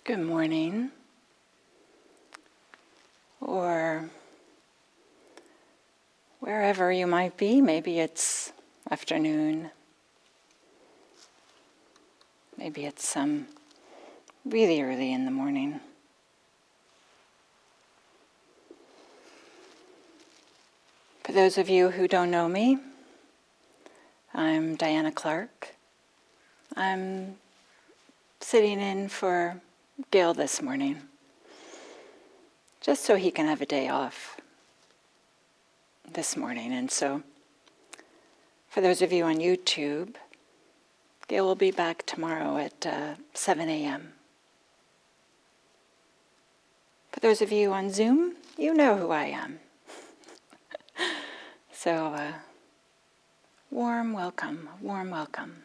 Good morning, or wherever you might be. Maybe it's afternoon, maybe it's really early in the morning. For those of you who don't know me, I'm Diana Clark. I'm sitting in for Gil this morning, just so he can have a day off this morning. And so, for those of you on YouTube, Gil will be back tomorrow at 7 a.m. For those of you on Zoom, you know who I am. So, warm welcome, warm welcome.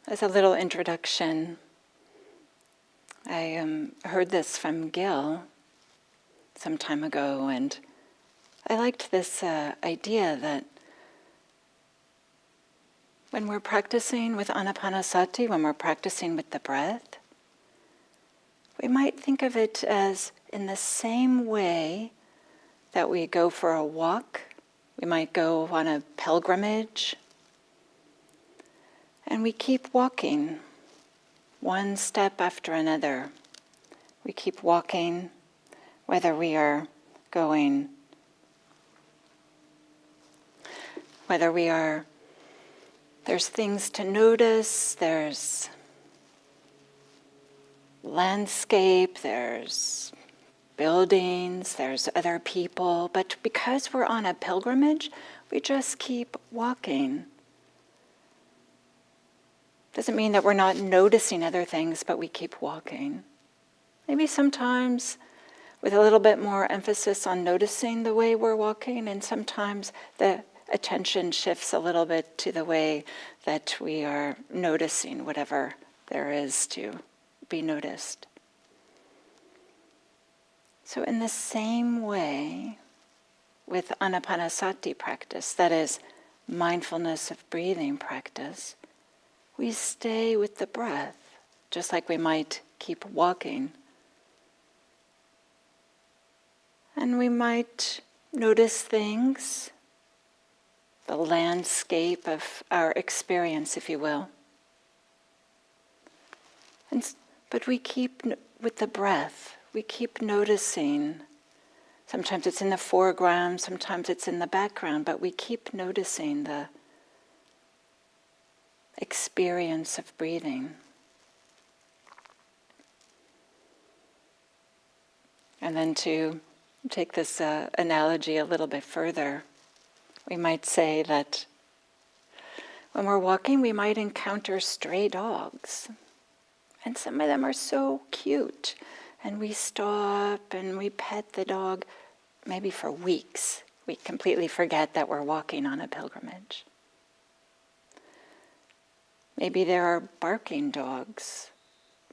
As a little introduction, I heard this from Gil some time ago, and I liked this idea that when we're practicing with anapanasati, when we're practicing with the breath, we might think of it as in the same way that we go for a walk, we might go on a pilgrimage, and we keep walking one step after another. We keep walking, whether we are going, there's things to notice, there's landscape, there's buildings, there's other people, but because we're on a pilgrimage, we just keep walking. Doesn't mean that we're not noticing other things, but we keep walking. Maybe sometimes with a little bit more emphasis on noticing the way we're walking, and sometimes the attention shifts a little bit to the way that we are noticing whatever there is to be noticed. So in the same way, with anapanasati practice, that is mindfulness of breathing practice, we stay with the breath, just like we might keep walking. And we might notice things, the landscape of our experience, if you will. But we keep, with the breath, we keep noticing. Sometimes it's in the foreground, sometimes it's in the background, but we keep noticing the experience of breathing. And then to take this analogy a little bit further, we might say that when we're walking, we might encounter stray dogs. And some of them are so cute. And we stop and we pet the dog, maybe for weeks. We completely forget that we're walking on a pilgrimage. Maybe there are barking dogs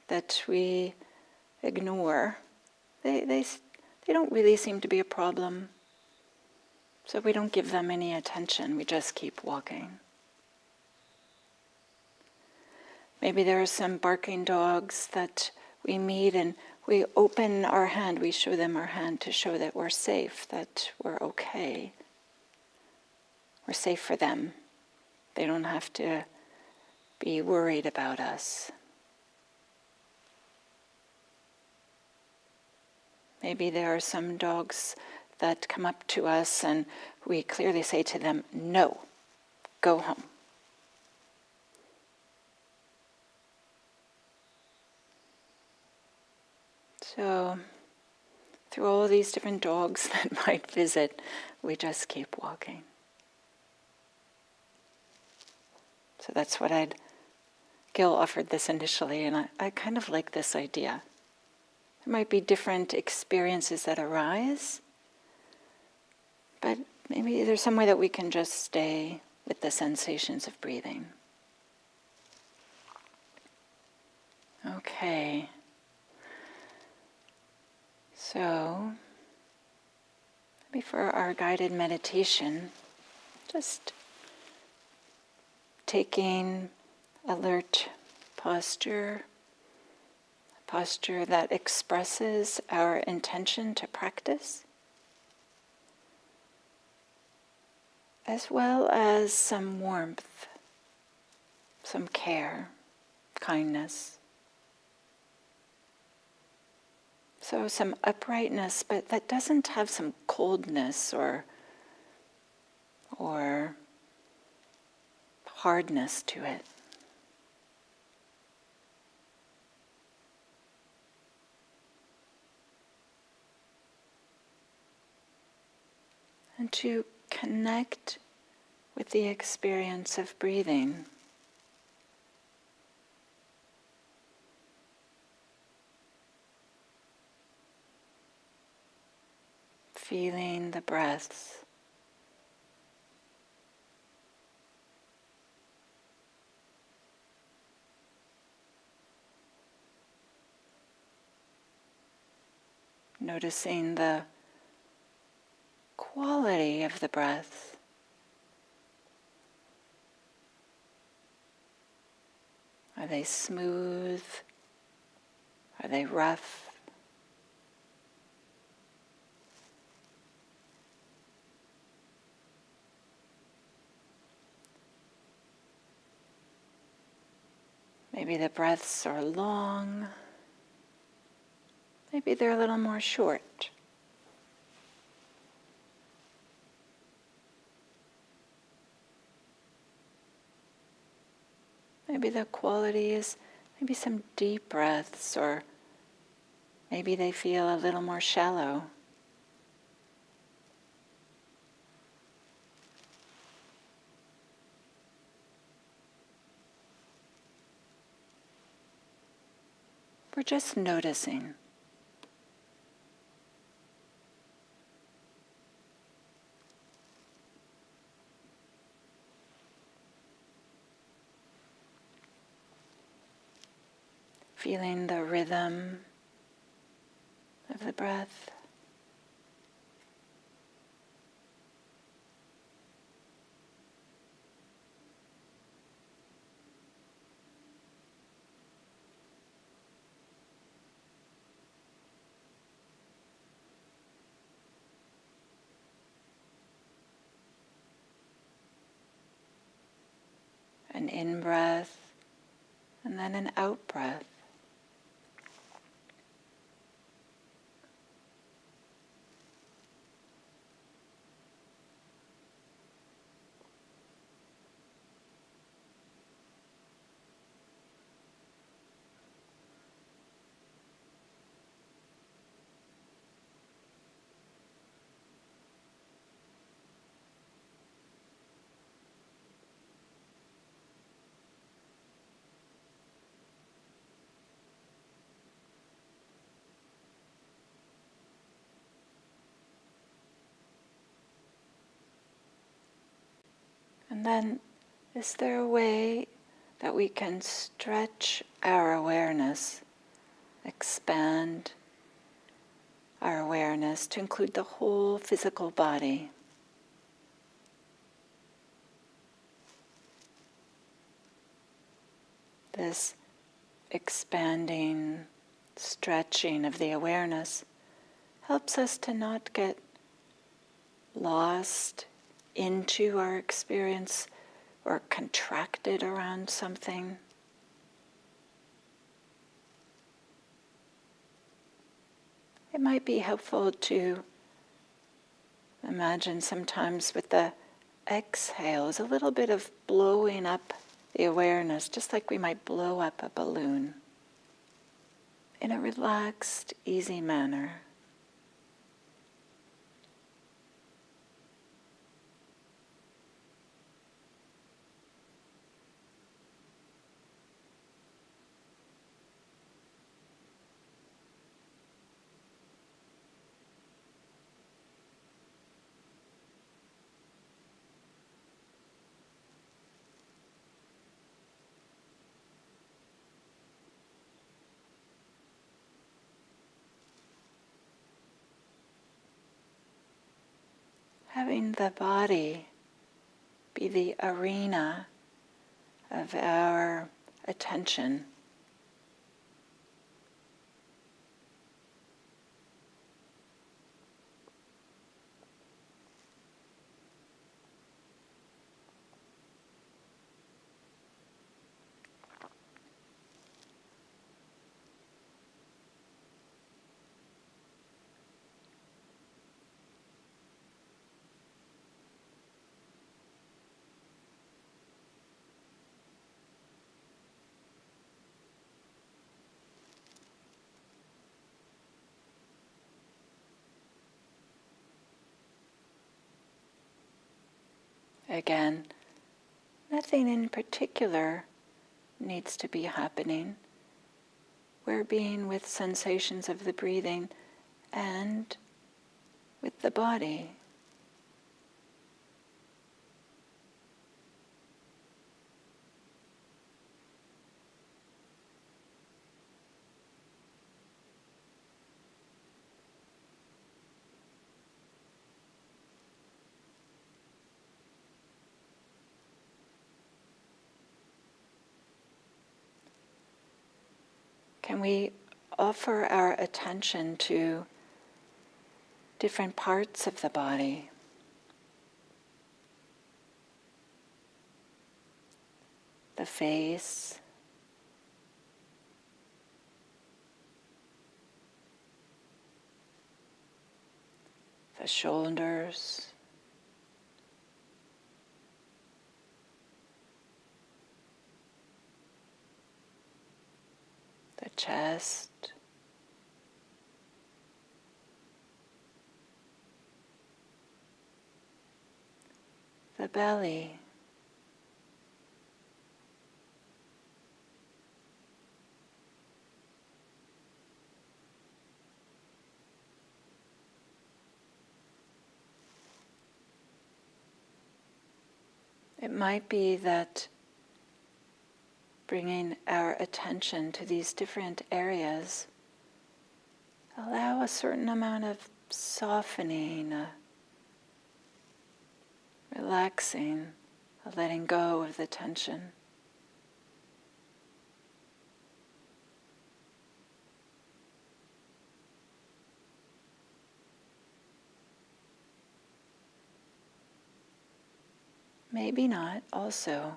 that we ignore. They don't really seem to be a problem. So we don't give them any attention. We just keep walking. Maybe there are some barking dogs that we meet and we open our hand, we show them our hand to show that we're safe, that we're okay. We're safe for them. They don't have to be worried about us. Maybe there are some dogs that come up to us and we clearly say to them, no, go home. So, through all these different dogs that might visit, we just keep walking. So that's what Gil offered this initially, and I kind of like this idea. There might be different experiences that arise, but maybe there's some way that we can just stay with the sensations of breathing. Okay. So, before our guided meditation, just taking alert posture, a posture that expresses our intention to practice, as well as some warmth, some care, kindness. So some uprightness, but that doesn't have some coldness or hardness to it. And to connect with the experience of breathing. Feeling the breaths. Noticing the quality of the breath. Are they smooth? Are they rough? Maybe the breaths are long. Maybe they're a little more short. Maybe the quality is maybe some deep breaths, or maybe they feel a little more shallow. We're just noticing. Feeling the rhythm of the breath. An in-breath and then an out-breath. And then, is there a way that we can stretch our awareness, expand our awareness to include the whole physical body? This expanding, stretching of the awareness helps us to not get lost into our experience or contracted around something. It might be helpful to imagine sometimes with the exhale is a little bit of blowing up the awareness, just like we might blow up a balloon in a relaxed, easy manner. having the body be the arena of our attention. Again, nothing in particular needs to be happening. We're being with sensations of the breathing and with the body. Can we offer our attention to different parts of the body? The face, the shoulders, the chest, the belly, it might be that bringing our attention to these different areas allow a certain amount of softening, relaxing, a letting go of the tension. Maybe not, also.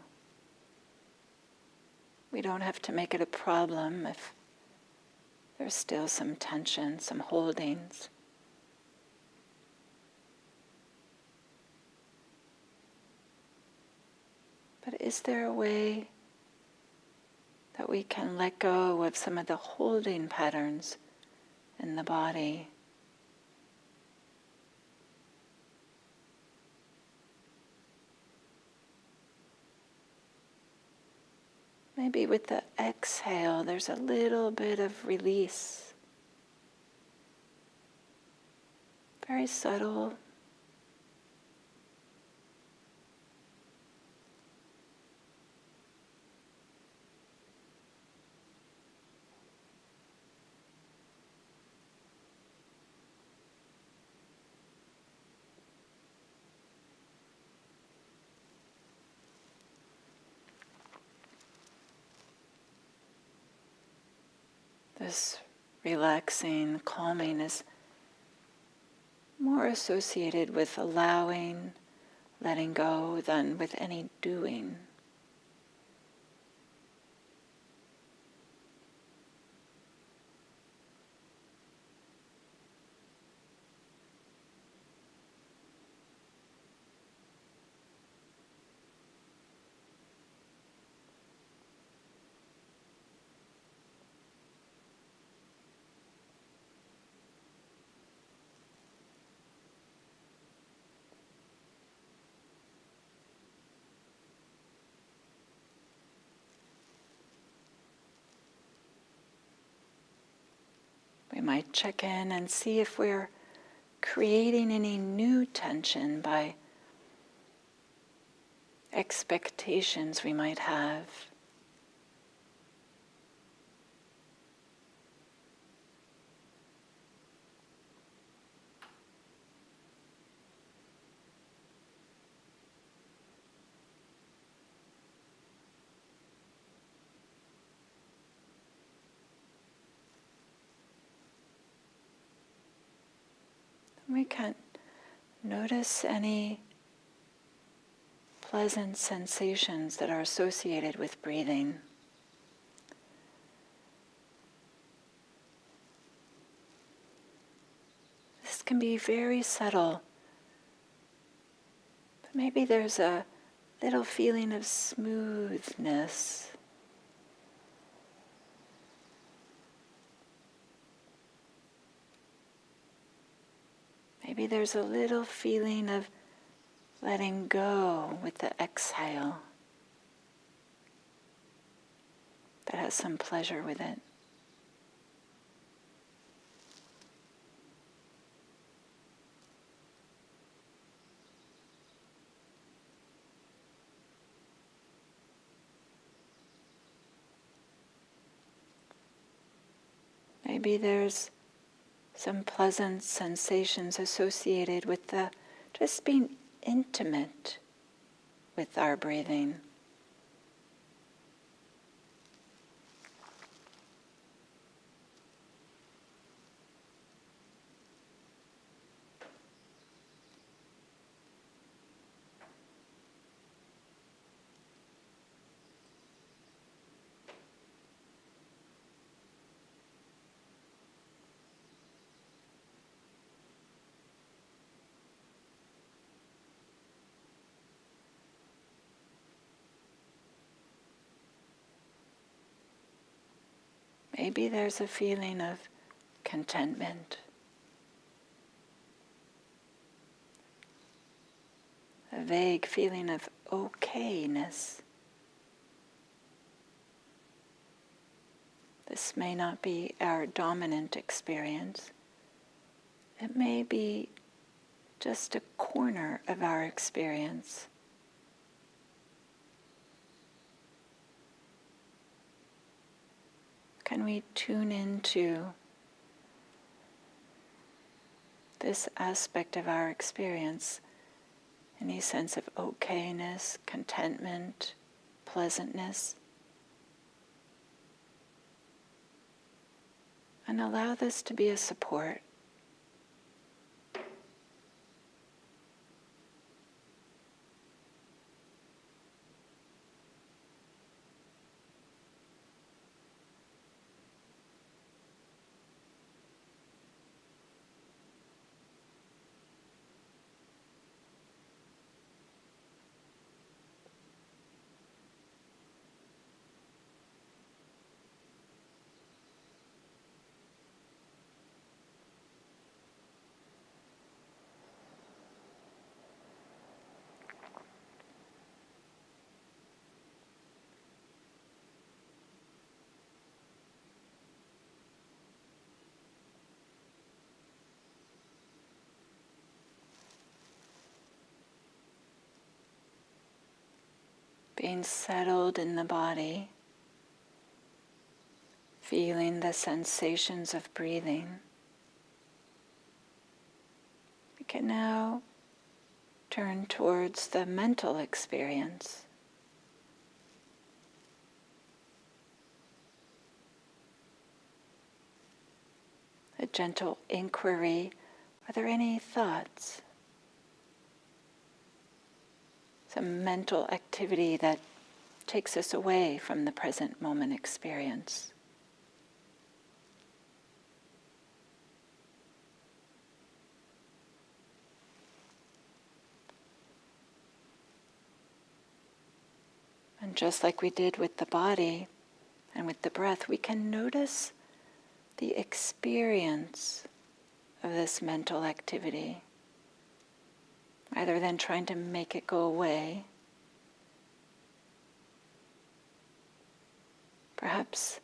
We don't have to make it a problem if there's still some tension, some holdings. But is there a way that we can let go of some of the holding patterns in the body? Maybe with the exhale, there's a little bit of release. Very subtle. This relaxing, calming is more associated with allowing, letting go than with any doing. We might check in and see if we're creating any new tension by expectations we might have. We can notice any pleasant sensations that are associated with breathing. This can be very subtle, but maybe there's a little feeling of smoothness. Maybe there's a little feeling of letting go with the exhale that has some pleasure with it. Maybe there's some pleasant sensations associated with the just being intimate with our breathing. Maybe there's a feeling of contentment, a vague feeling of okayness. This may not be our dominant experience. It may be just a corner of our experience. Can we tune into this aspect of our experience, any sense of okayness, contentment, pleasantness, and allow this to be a support. Being settled in the body, feeling the sensations of breathing. We can now turn towards the mental experience. A gentle inquiry, are there any thoughts? Some mental activity that takes us away from the present moment experience. And just like we did with the body and with the breath, we can notice the experience of this mental activity, rather than trying to make it go away. Perhaps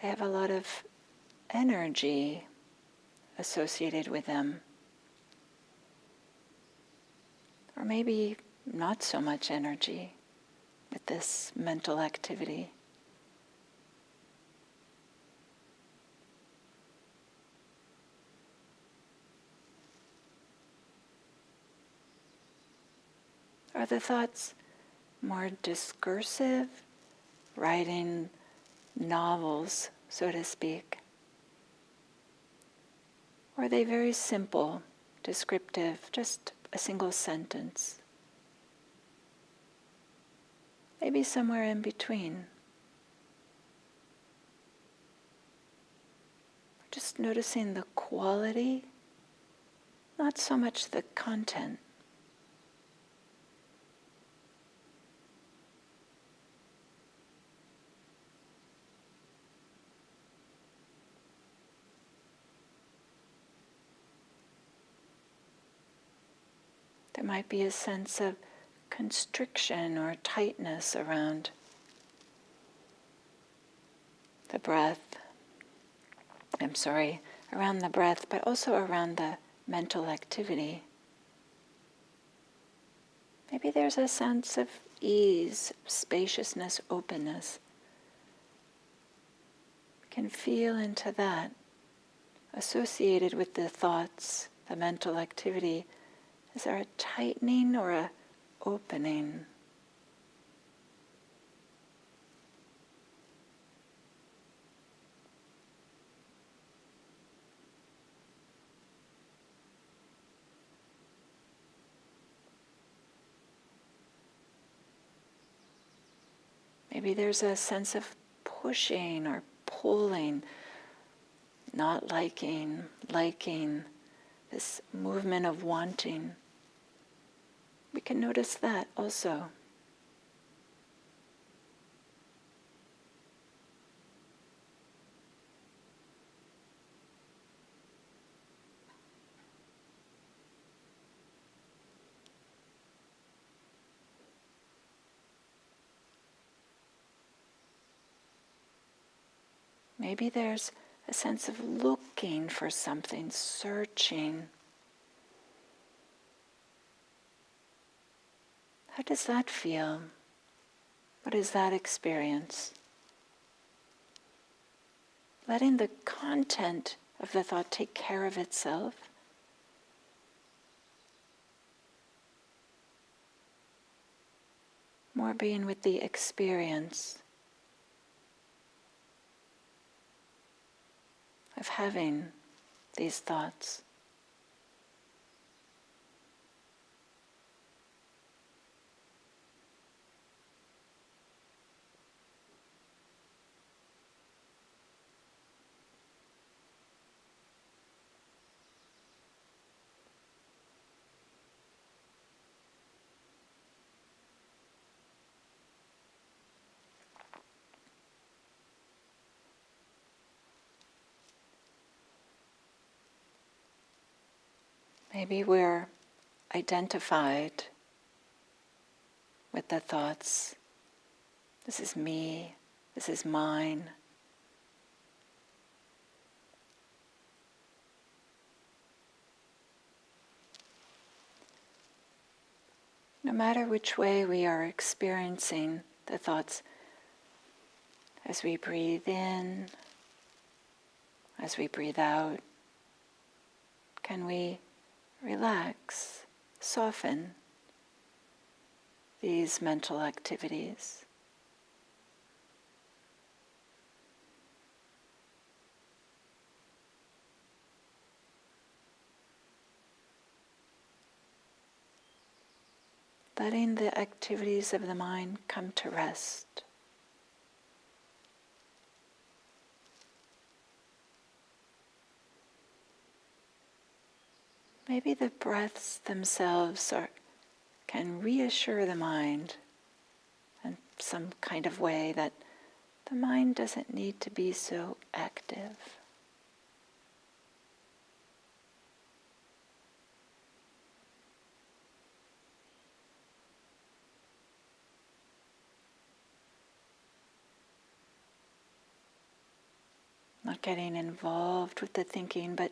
they have a lot of energy associated with them. Or maybe not so much energy with this mental activity. Are the thoughts more discursive, writing novels, so to speak? Or are they very simple, descriptive, just a single sentence. Maybe somewhere in between. Just noticing the quality, not so much the content. There might be a sense of constriction or tightness around the breath. Around the breath, but also around the mental activity. Maybe there's a sense of ease, spaciousness, openness. We can feel into that. Associated with the thoughts, the mental activity, is there a tightening or a opening? Maybe there's a sense of pushing or pulling, not liking, this movement of wanting. We can notice that also. Maybe there's a sense of looking for something, searching. How does that feel? What is that experience? Letting the content of the thought take care of itself. More being with the experience of having these thoughts. Maybe we're identified with the thoughts. This is me, this is mine. No matter which way we are experiencing the thoughts, as we breathe in, as we breathe out, can we relax, soften these mental activities? Letting the activities of the mind come to rest. Maybe the breaths themselves can reassure the mind in some kind of way that the mind doesn't need to be so active. Not getting involved with the thinking, but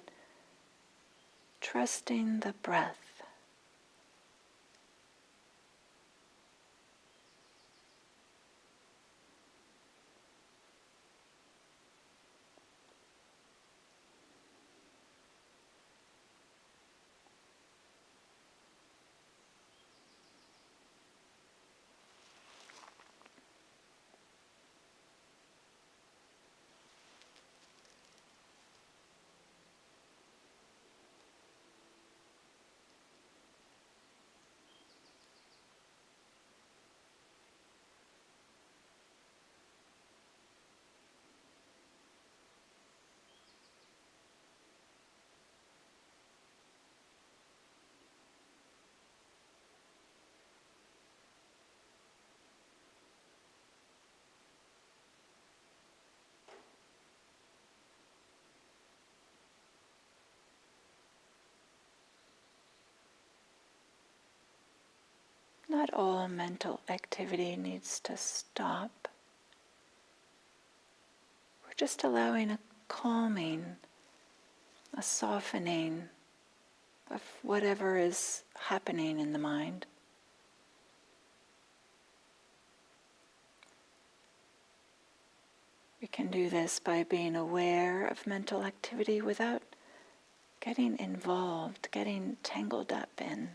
trusting the breath. Not all mental activity needs to stop. We're just allowing a calming, a softening of whatever is happening in the mind. We can do this by being aware of mental activity without getting involved, getting tangled up in.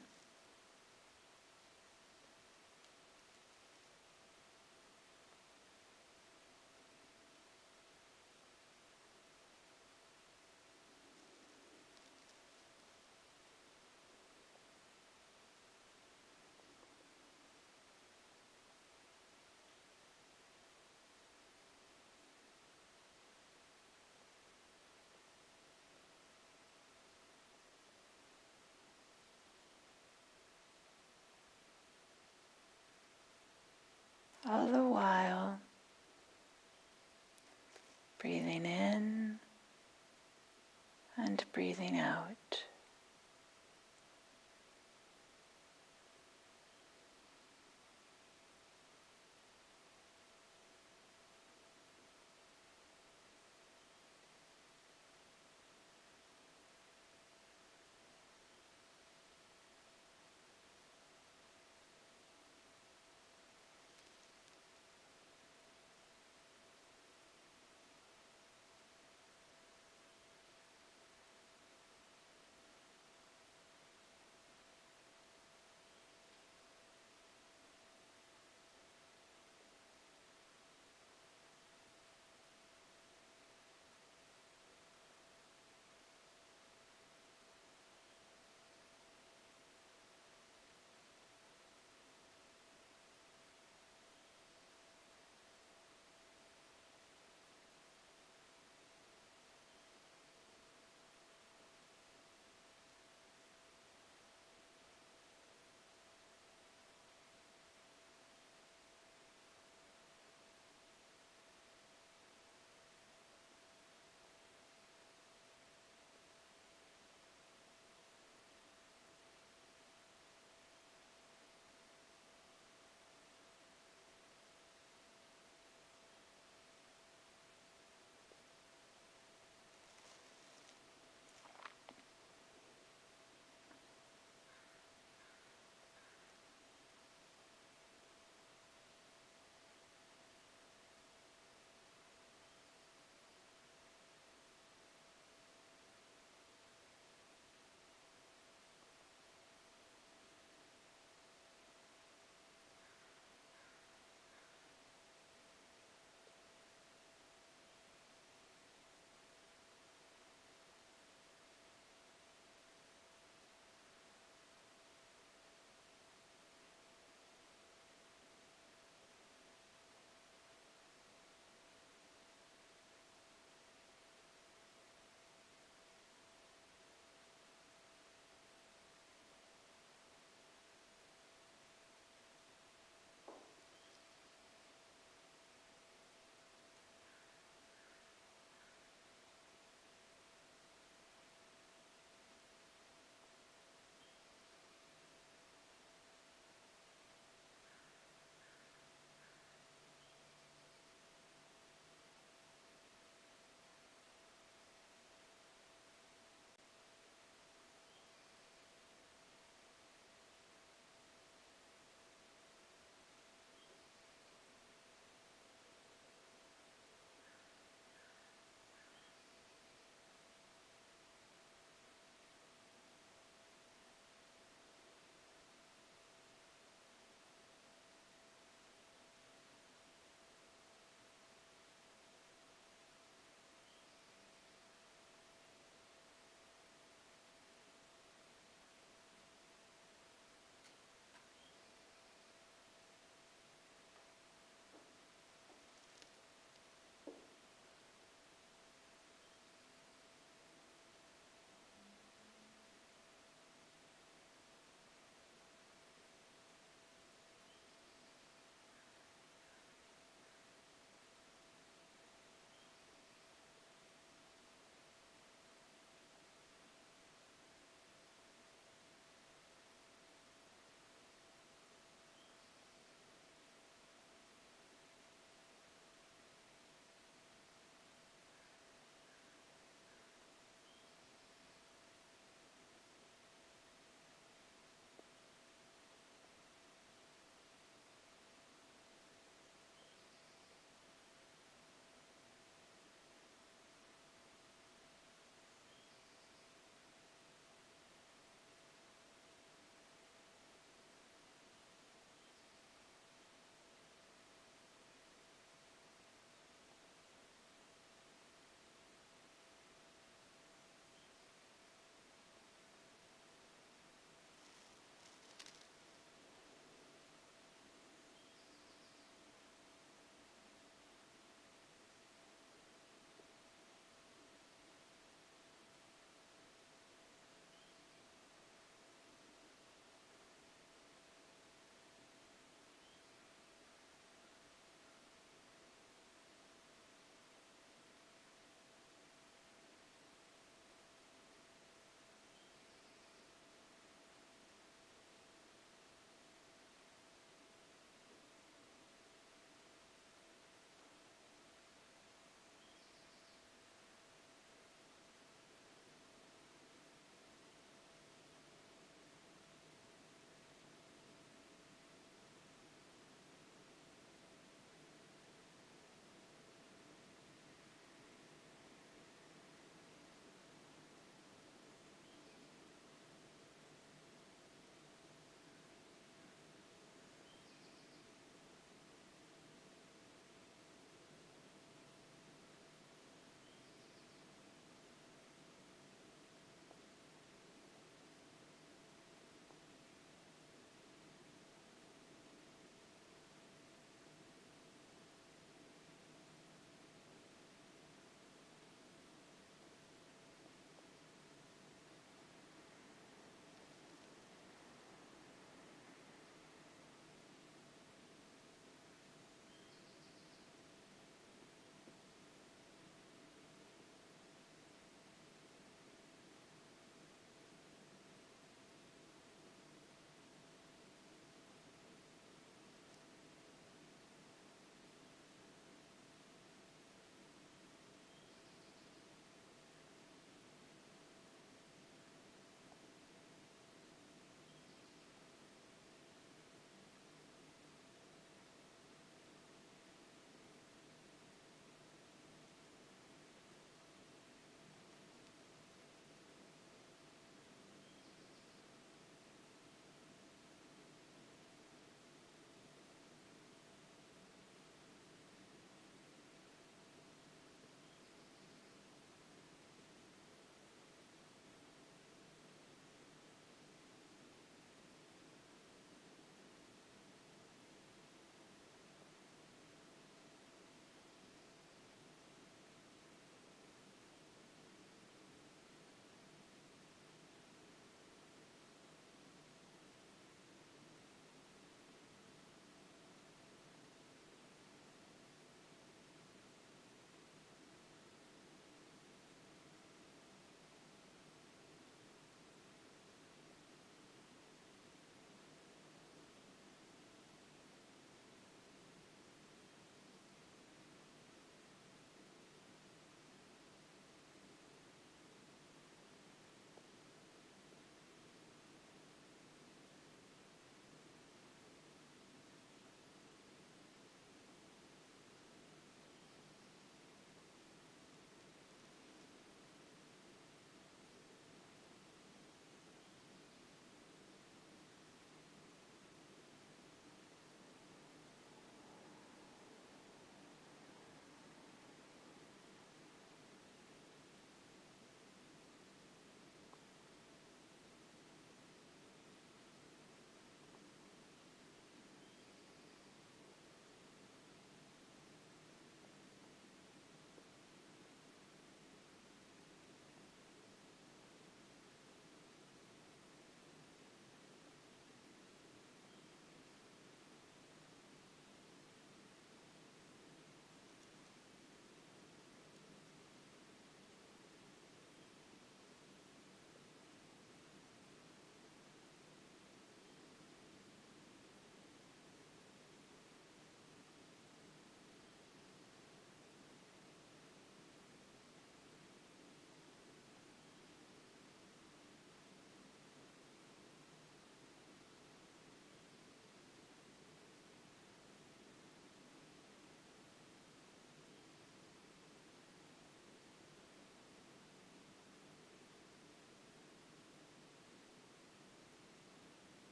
All the while, breathing in and breathing out.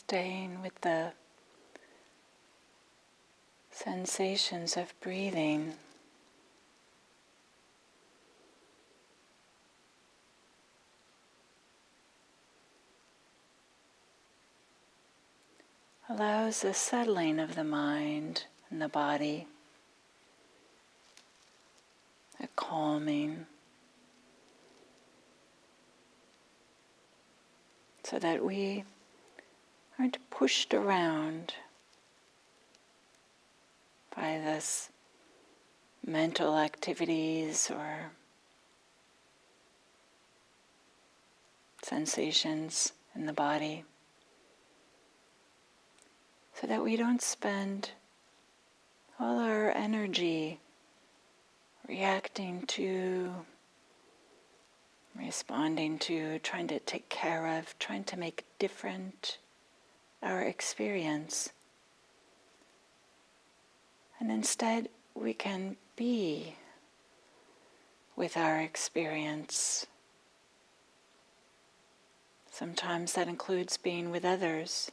staying with the sensations of breathing. Allows the settling of the mind and the body, a calming, so that we aren't pushed around by this mental activities or sensations in the body, so that we don't spend all our energy reacting to, responding to, trying to take care of, trying to make different our experience. And instead, we can be with our experience. Sometimes that includes being with others.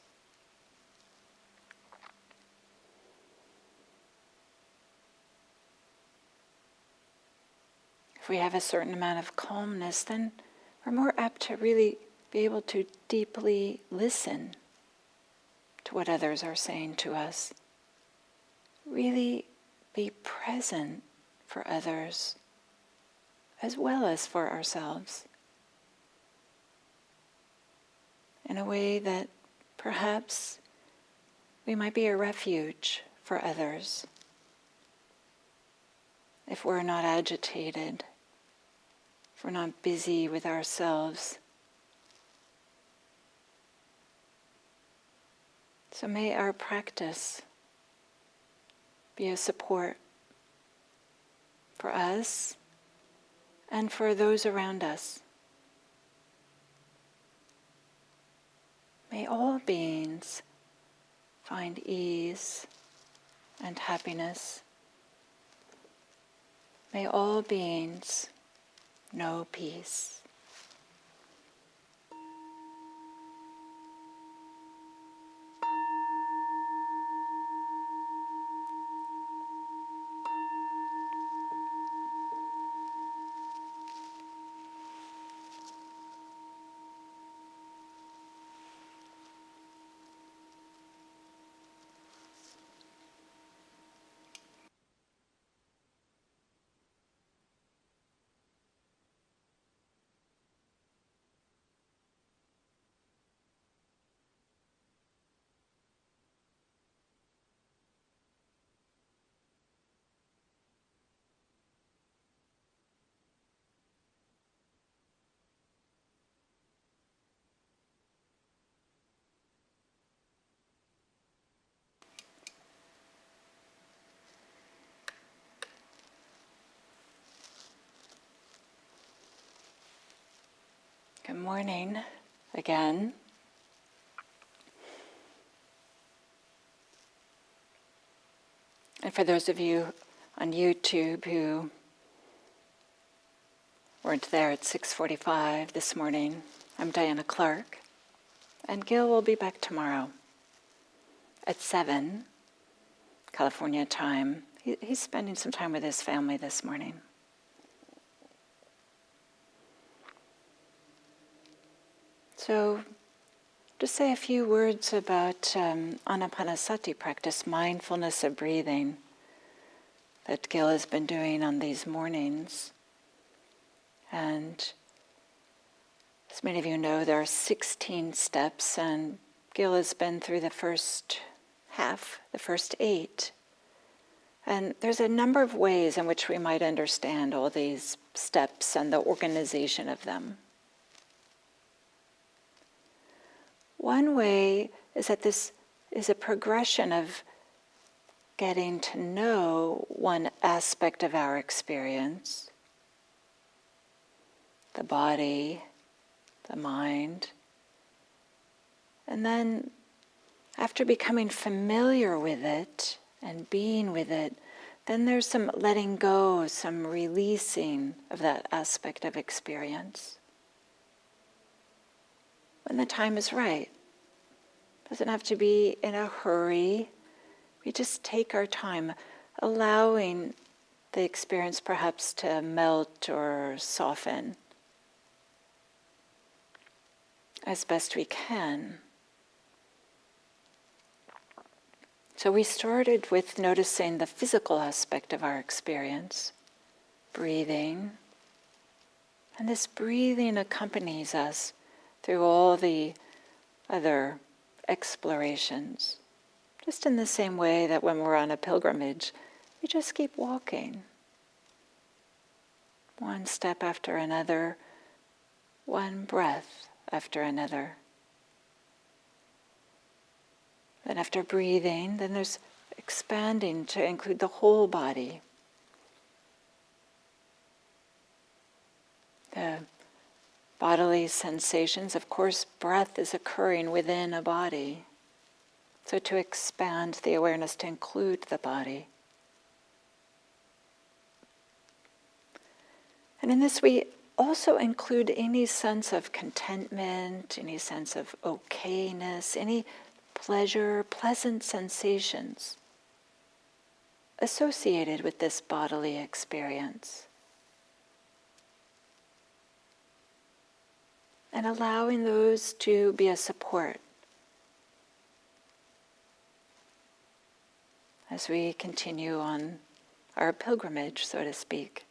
If we have a certain amount of calmness, then we're more apt to really be able to deeply listen to what others are saying to us. Really be present for others as well as for ourselves in a way that perhaps we might be a refuge for others if we're not agitated, if we're not busy with ourselves. So may our practice be a support for us and for those around us. May all beings find ease and happiness. May all beings know peace. Good morning again. And for those of you on YouTube who weren't there at 6:45 this morning, I'm Diana Clark, and Gil will be back tomorrow at 7 California time. He's spending some time with his family this morning. So, just say a few words about Anapanasati practice, mindfulness of breathing, that Gil has been doing on these mornings. And as many of you know, there are 16 steps, and Gil has been through the first half, the first 8. And there's a number of ways in which we might understand all these steps and the organization of them. One way is that this is a progression of getting to know one aspect of our experience, the body, the mind, and then after becoming familiar with it and being with it, then there's some letting go, some releasing of that aspect of experience when the time is right. Doesn't have to be in a hurry. We just take our time, allowing the experience perhaps to melt or soften as best we can. So we started with noticing the physical aspect of our experience, breathing. And this breathing accompanies us through all the other explorations, just in the same way that when we're on a pilgrimage, we just keep walking. One step after another, one breath after another. Then after breathing, then there's expanding to include the whole body. The bodily sensations, of course, breath is occurring within a body. So to expand the awareness to include the body. And in this we also include any sense of contentment, any sense of okayness, any pleasure, pleasant sensations associated with this bodily experience. And allowing those to be a support as we continue on our pilgrimage, so to speak.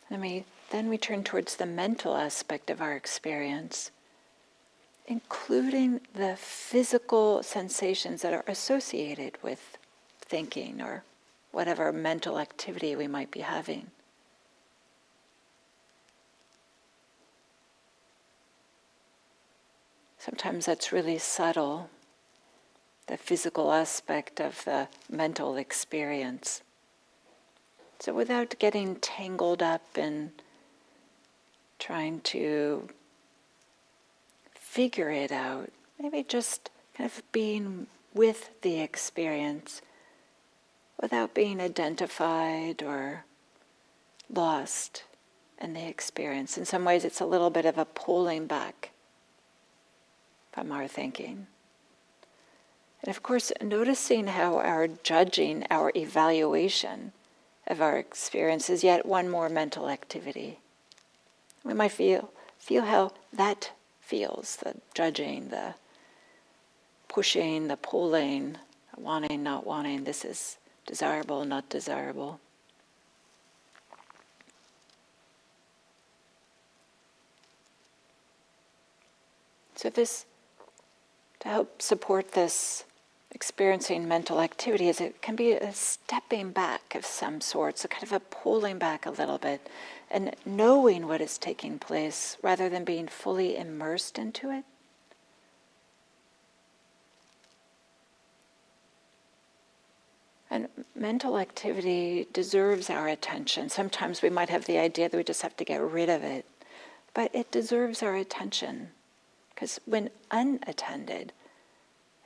And then we turn towards the mental aspect of our experience, including the physical sensations that are associated with thinking or whatever mental activity we might be having. Sometimes that's really subtle, the physical aspect of the mental experience. So without getting tangled up in trying to figure it out, maybe just kind of being with the experience without being identified or lost in the experience. In some ways it's a little bit of a pulling back from our thinking. And of course, noticing how our judging, our evaluation of our experience is yet one more mental activity. We might feel how that feels, the judging, the pushing, the pulling, wanting, not wanting, this is desirable, not desirable. So this, to help support this experiencing mental activity, is it can be a stepping back of some sort, so kind of a pulling back a little bit and knowing what is taking place rather than being fully immersed into it. And mental activity deserves our attention. Sometimes we might have the idea that we just have to get rid of it, but it deserves our attention because when unattended,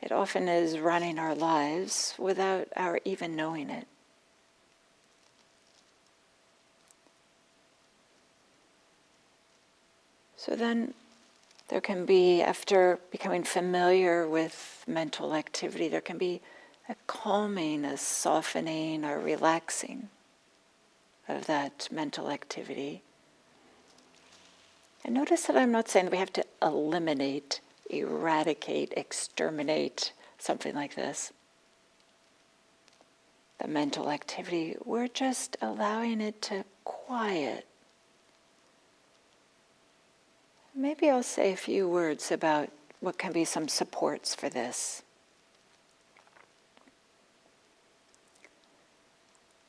it often is running our lives without our even knowing it. So then there can be, after becoming familiar with mental activity, there can be a calming, a softening, or relaxing of that mental activity. And notice that I'm not saying that we have to eliminate, eradicate, exterminate, something like this. The mental activity, we're just allowing it to quiet. Maybe I'll say a few words about what can be some supports for this.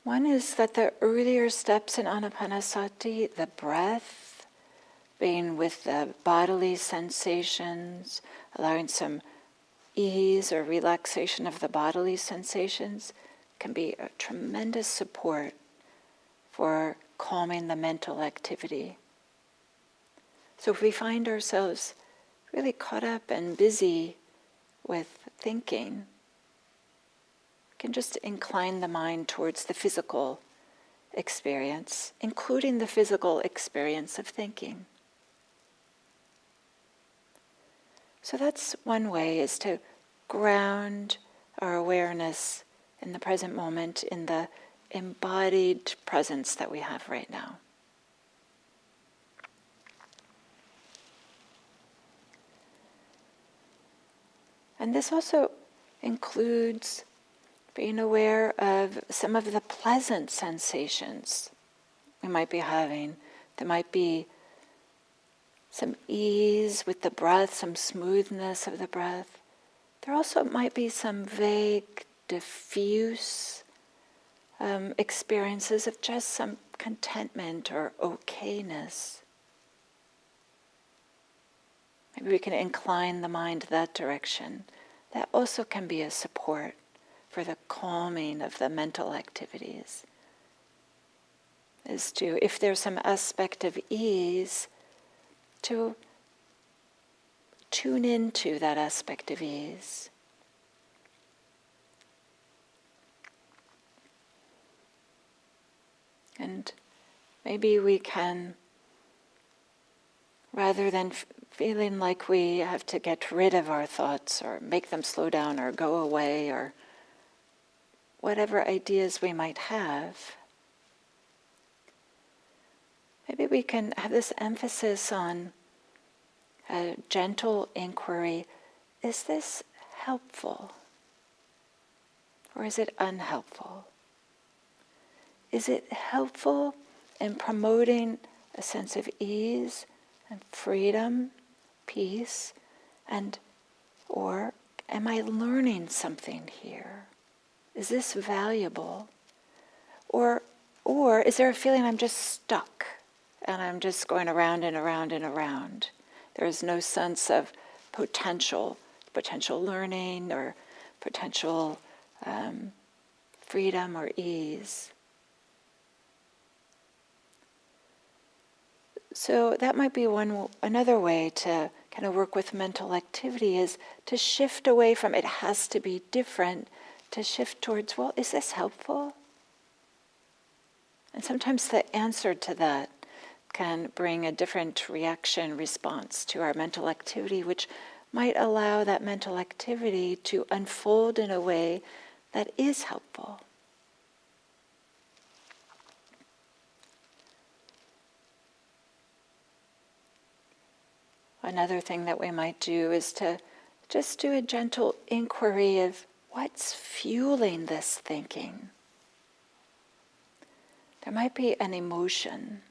One is that the earlier steps in Anapanasati, the breath, being with the bodily sensations, allowing some ease or relaxation of the bodily sensations, can be a tremendous support for calming the mental activity. So if we find ourselves really caught up and busy with thinking, we can just incline the mind towards the physical experience, including the physical experience of thinking. So that's one way, is to ground our awareness in the present moment, in the embodied presence that we have right now. And this also includes being aware of some of the pleasant sensations we might be having. There might be some ease with the breath, some smoothness of the breath. There also might be some vague, diffuse experiences of just some contentment or okayness. Maybe we can incline the mind that direction. That also can be a support for the calming of the mental activities. Is to, if there's some aspect of ease, to tune into that aspect of ease. And maybe we can, rather than feeling like we have to get rid of our thoughts or make them slow down or go away or whatever ideas we might have, maybe we can have this emphasis on a gentle inquiry. Is this helpful? Or is it unhelpful? Is it helpful in promoting a sense of ease and freedom, peace, or am I learning something here? Is this valuable? Or is there a feeling I'm just stuck and I'm just going around and around and around? There is no sense of potential learning or potential freedom or ease. So that might be another way to kind of work with mental activity, is to shift away from it has to be different, to shift towards, well, is this helpful? And sometimes the answer to that can bring a different reaction, response to our mental activity, which might allow that mental activity to unfold in a way that is helpful. Another thing that we might do is to just do a gentle inquiry of what's fueling this thinking. There might be an emotion.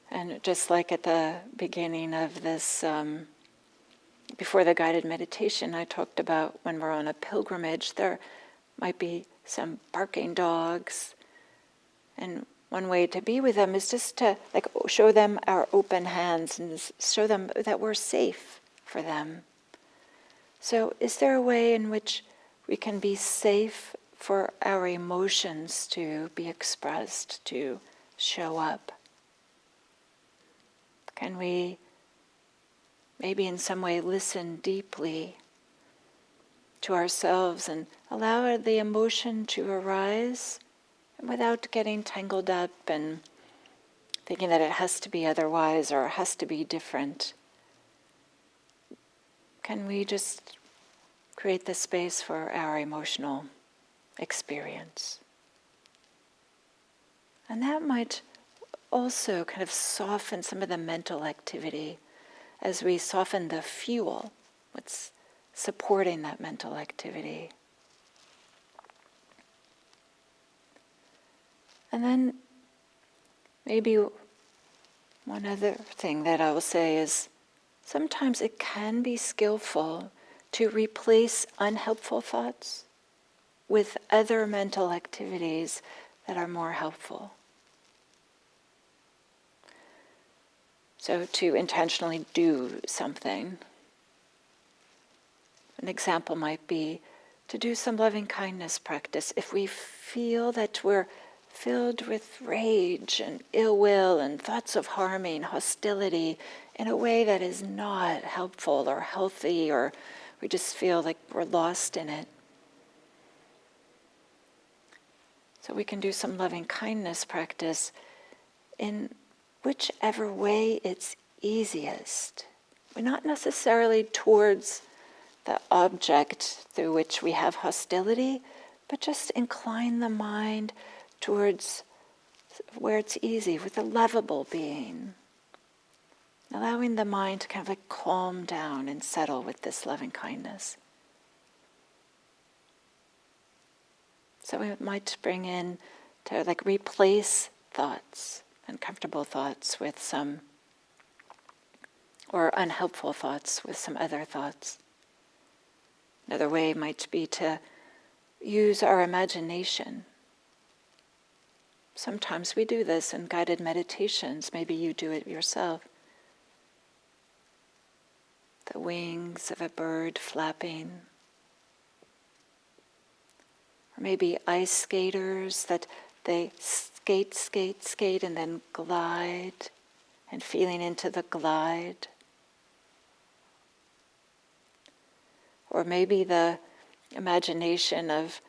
And just like at the beginning of this, before the guided meditation, I talked about when we're on a pilgrimage, there might be some barking dogs. And one way to be with them is just to show them our open hands and show them that we're safe for them. So is there a way in which we can be safe for our emotions to be expressed, to show up? Can we maybe in some way listen deeply to ourselves and allow the emotion to arise without getting tangled up and thinking that it has to be otherwise or has to be different? Can we just create the space for our emotional experience? And that might also kind of soften some of the mental activity as we soften the fuel, what's supporting that mental activity. And then maybe one other thing that I will say is sometimes it can be skillful to replace unhelpful thoughts with other mental activities that are more helpful. So to intentionally do something. An example might be to do some loving kindness practice. If we feel that we're filled with rage and ill will and thoughts of harming, hostility, in a way that is not helpful or healthy, or we just feel like we're lost in it. So we can do some loving kindness practice in whichever way it's easiest. but not necessarily towards the object through which we have hostility, but just incline the mind towards where it's easy, with a lovable being. Allowing the mind to kind of like calm down and settle with this loving kindness. So we might bring in to like replace thoughts, uncomfortable thoughts with some, or unhelpful thoughts with some other thoughts. Another way might be to use our imagination. Sometimes we do this in guided meditations. Maybe you do it yourself. The wings of a bird flapping. Or maybe ice skaters that they skate, skate, skate and then glide, and feeling into the glide. Or maybe the imagination of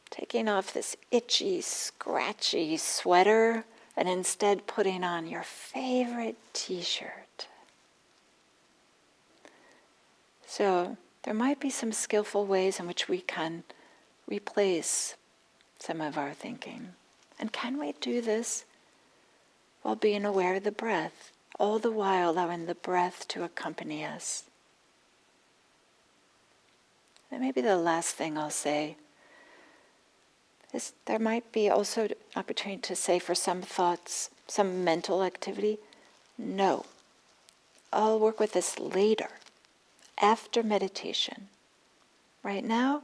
taking off this itchy, scratchy sweater and instead putting on your favorite t-shirt. So there might be some skillful ways in which we can replace some of our thinking. And can we do this while being aware of the breath, all the while allowing the breath to accompany us? And maybe the last thing I'll say is there might be also an opportunity to say for some thoughts, some mental activity, no, I'll work with this later, after meditation. Right now,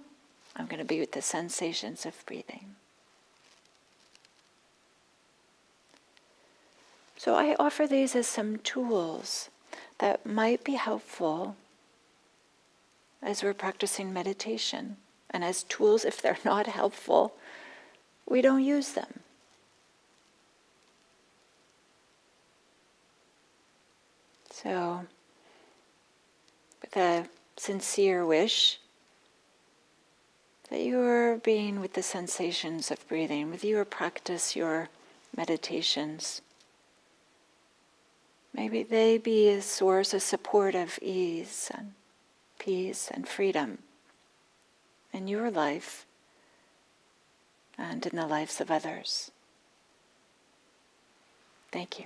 I'm going to be with the sensations of breathing. So I offer these as some tools that might be helpful as we're practicing meditation. And as tools, if they're not helpful, we don't use them. So, with a sincere wish that you are being with the sensations of breathing, with your practice, your meditations, maybe they be a source, a support of ease and peace and freedom in your life and in the lives of others. Thank you.